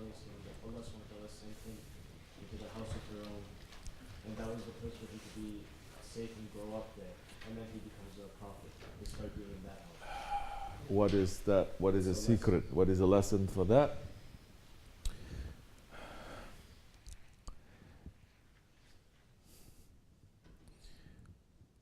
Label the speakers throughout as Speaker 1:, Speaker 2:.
Speaker 1: saying that Allah SWT sent him into the house of Pharaoh, and that was the place for him to be safe and grow up there, and then he becomes a prophet. They start being in that house.
Speaker 2: What is that? What is the secret? What is the lesson for that?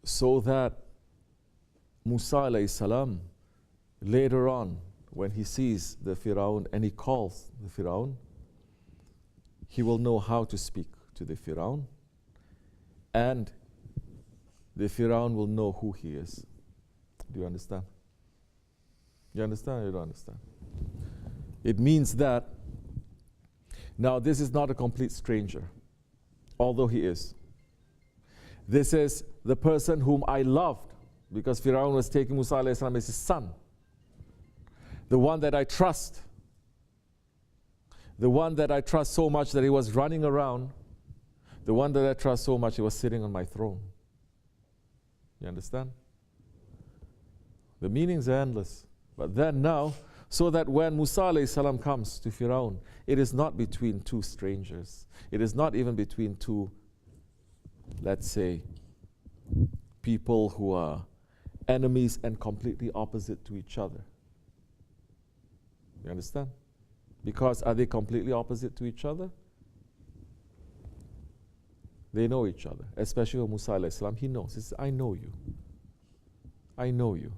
Speaker 2: So that Musa alayhi salam, later on, when he sees the Firaun and he calls the Firaun, he will know how to speak to the Firaun, and the Firaun will know who he is. Do you understand? You understand or you don't understand? It means that, now this is not a complete stranger, although he is. This is the person whom I loved, because Firaun was taking Musa alayhi salam as his son. The one that I trust. The one that I trust so much that he was running around. The one that I trust so much he was sitting on my throne. You understand? The meanings are endless. But then now, so that when Musa alayhi salam comes to Firaun, it is not between two strangers. It is not even between two, let's say, people who are enemies and completely opposite to each other. You understand? Because are they completely opposite to each other? They know each other. Especially with Musa alayhi salam, he knows. He says, I know you. I know you.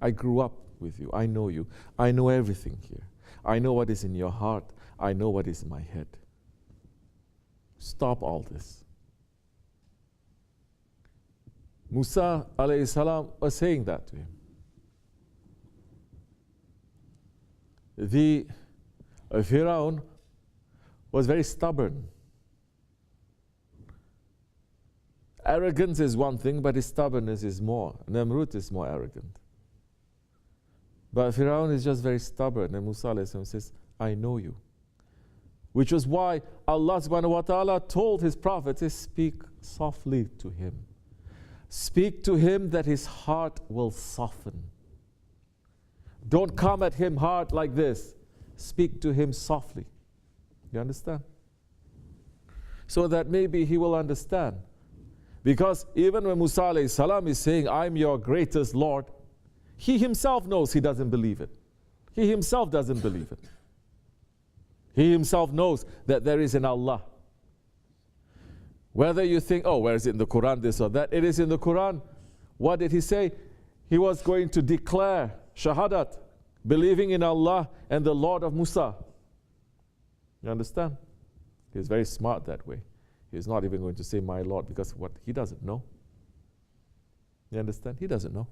Speaker 2: I grew up with you. I know you. I know everything here. I know what is in your heart. I know what is in my head. Stop all this. Musa alayhi salam was saying that to him. The Firaun was very stubborn. Arrogance is one thing, but his stubbornness is more. Namrud is more arrogant. But Firaun is just very stubborn, and Musa alayhi salam says, I know you. Which was why Allah subhanahu wa ta'ala told his prophet to speak softly to him. Speak to him that his heart will soften. Don't come at him hard like this. Speak to him softly. You understand? So that maybe he will understand. Because even when Musa alayhi salam is saying, I'm your greatest Lord, he himself knows he doesn't believe it. He himself doesn't believe it. He himself knows that there is an Allah. Whether you think, oh, where is it in the Quran, this or that? It is in the Quran. What did he say? He was going to declare Shahadat, believing in Allah and the Lord of Musa. You understand? He's very smart that way. He's not even going to say my Lord, because what he doesn't know. You understand? He doesn't know.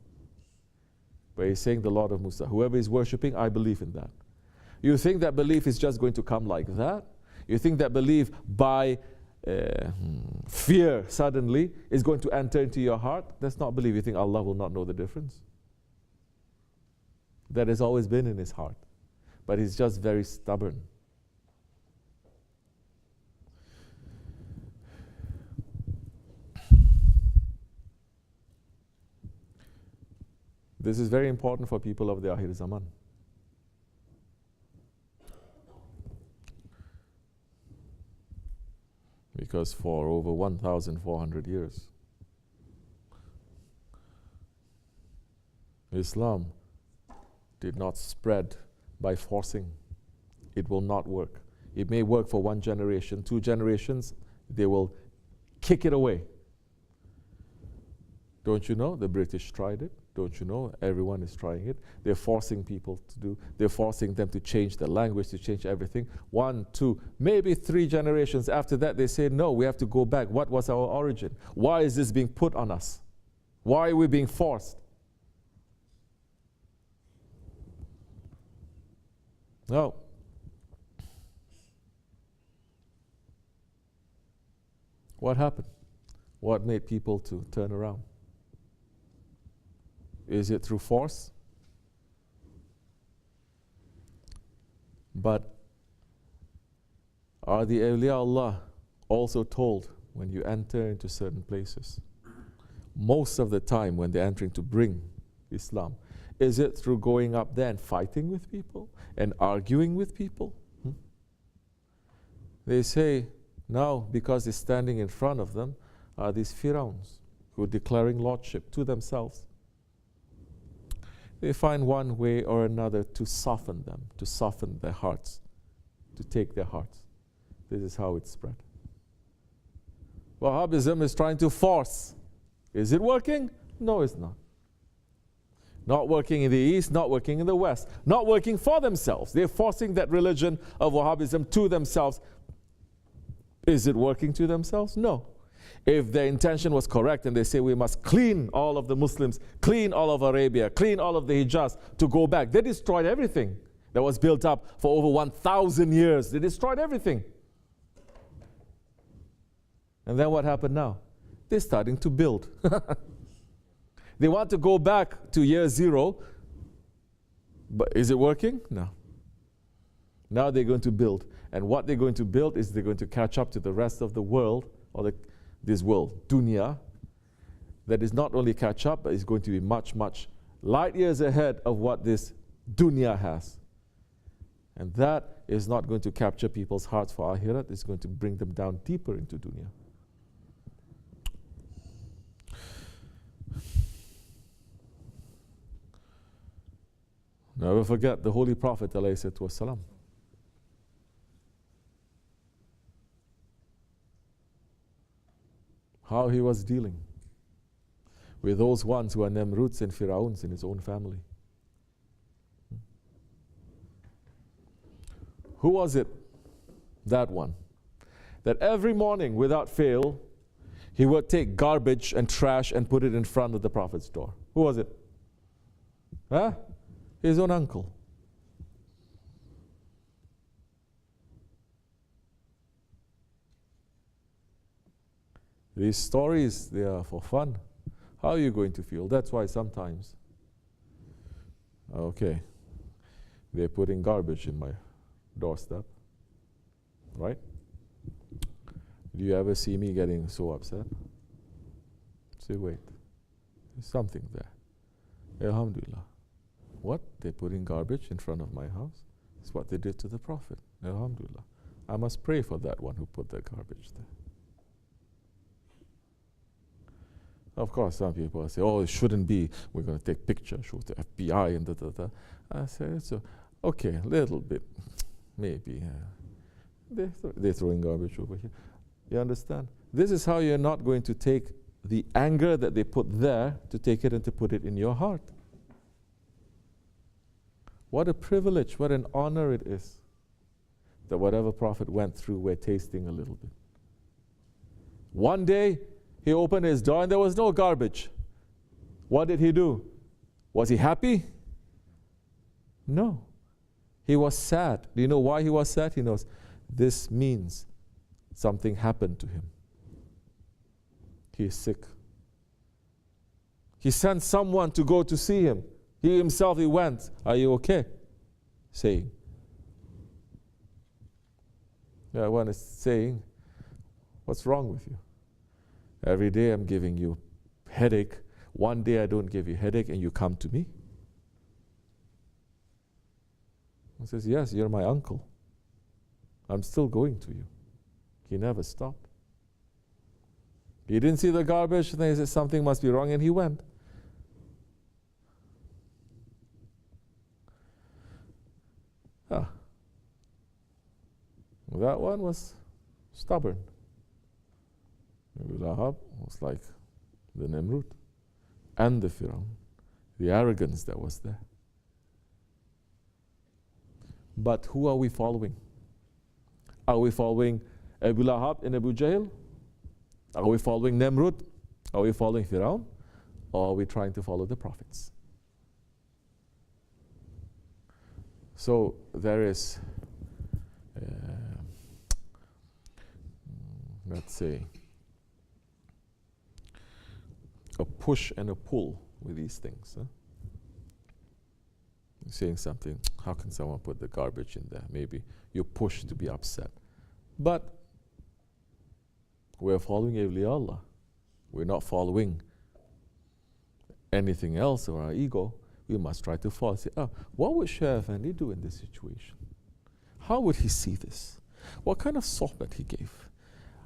Speaker 2: But he's saying the Lord of Musa. Whoever is worshipping, I believe in that. You think that belief is just going to come like that? You think that belief by fear suddenly is going to enter into your heart? That's not belief. You think Allah will not know the difference? That has always been in his heart. But he's just very stubborn. This is very important for people of the Akhir Zaman. Because for over 1,400 years, Islam did not spread by forcing. It will not work. It may work for one generation, 2 generations, they will kick it away. Don't you know? The British tried it. Don't you know? Everyone is trying it. They're forcing people to do, they're forcing them to change the language, to change everything. 1, 2, maybe 3 generations after that, they say, no, we have to go back. What was our origin? Why is this being put on us? Why are we being forced? No. What happened? What made people to turn around? Is it through force? But are the awliya Allah also told when you enter into certain places? Most of the time when they're entering to bring Islam, is it through going up there and fighting with people and arguing with people? They say now, because they're standing in front of them, are these Firauns who are declaring lordship to themselves. They find one way or another to soften them, to soften their hearts, to take their hearts. This is how it spread. Wahhabism is trying to force. Is it working? No, it's not. Not working in the East, not working in the West, not working for themselves. They're forcing that religion of Wahhabism to themselves. Is it working to themselves? No. If their intention was correct and they say we must clean all of the Muslims, clean all of Arabia, clean all of the Hijaz to go back, they destroyed everything that was built up for over 1,000 years. They destroyed everything. And then what happened now? They're starting to build. They want to go back to year zero, but is it working? No. Now they're going to build. And what they're going to build is they're going to catch up to the rest of the world, or this world, dunya, that is not only catch up, but is going to be much, much light years ahead of what this dunya has. And that is not going to capture people's hearts for akhirat. It's going to bring them down deeper into dunya. Never forget the Holy Prophet ﷺ. How he was dealing with those ones who are Namruds and Firauns in his own family. Who was it? That one. That every morning, without fail, he would take garbage and trash and put it in front of the Prophet's door. Who was it? Huh? His own uncle. These stories, they are for fun. How are you going to feel? That's why sometimes, okay, they're putting garbage in my doorstep, right? Do you ever see me getting so upset? Say, wait, there's something there. Alhamdulillah. What? They're putting garbage in front of my house? It's what they did to the Prophet. Alhamdulillah. I must pray for that one who put the garbage there. Of course, some people say, oh, it shouldn't be. We're going to take pictures, show the FBI and da-da-da. I say, it's okay, a little bit, maybe. They're throwing garbage over here. You understand? This is how you're not going to take the anger that they put there to take it and to put it in your heart. What a privilege, what an honor it is that whatever Prophet went through, we're tasting a little bit. One day, he opened his door and there was no garbage. What did he do? Was he happy? No. He was sad. Do you know why he was sad? He knows this means something happened to him. He is sick. He sent someone to go to see him. He himself, he went. Are you okay? Saying. Yeah, one is saying, what's wrong with you? Every day I'm giving you headache. One day I don't give you headache and you come to me. He says, yes, you're my uncle. I'm still going to you. He never stopped. He didn't see the garbage, and then he said something must be wrong, and he went. That one was stubborn. Abu Lahab was like the Namrud and the Firaun, the arrogance that was there. But who are we following? Are we following Abu Lahab and Abu Jahl? Are we following Namrud? Are we following Firaun? Or are we trying to follow the prophets? So there is, let's say, a push and a pull with these things. Huh? You're saying something, how can someone put the garbage in there? Maybe you're pushed to be upset. But we're following awliya Allah. We're not following anything else or our ego. We must try to follow. Say, what would Shaykh Effendi do in this situation? How would he see this? What kind of sohbet he gave?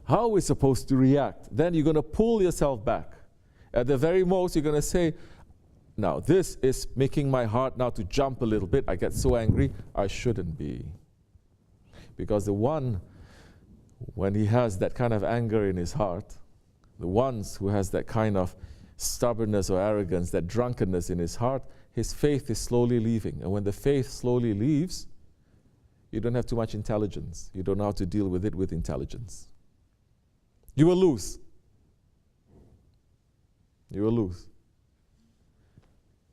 Speaker 2: How are we supposed to react? Then you're going to pull yourself back. At the very most, you're going to say, now this is making my heart now to jump a little bit. I get so angry. I shouldn't be. Because the one, when he has that kind of anger in his heart, the ones who has that kind of stubbornness or arrogance, that drunkenness in his heart, his faith is slowly leaving. And when the faith slowly leaves, you don't have too much intelligence. You don't know how to deal with it with intelligence. You will lose. You will lose.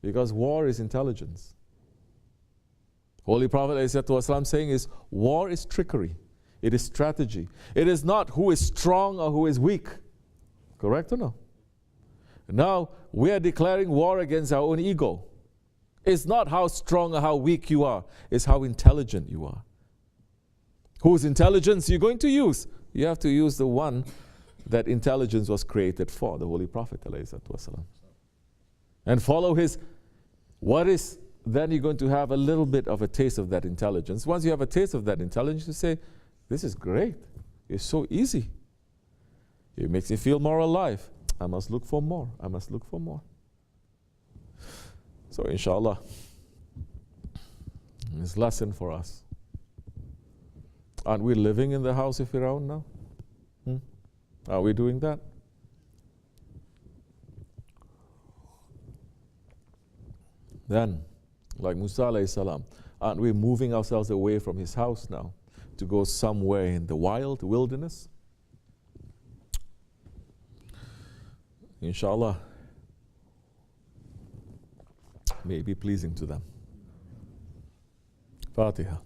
Speaker 2: Because war is intelligence. Holy Prophet ﷺ saying is, war is trickery. It is strategy. It is not who is strong or who is weak. Correct or no? Now, we are declaring war against our own ego. It's not how strong or how weak you are. It's how intelligent you are. Whose intelligence you're going to use? You have to use the one that intelligence was created for, the Holy Prophet ﷺ. And follow his, what is, then you're going to have a little bit of a taste of that intelligence. Once you have a taste of that intelligence, you say, this is great. It's so easy. It makes me feel more alive. I must look for more. I must look for more. So inshallah, this lesson for us. Aren't we living in the house of Firaun now? Are we doing that? Then, like Musa alayhi salam, aren't we moving ourselves away from his house now to go somewhere in the wild wilderness? Inshallah, may it be pleasing to them. Fatiha.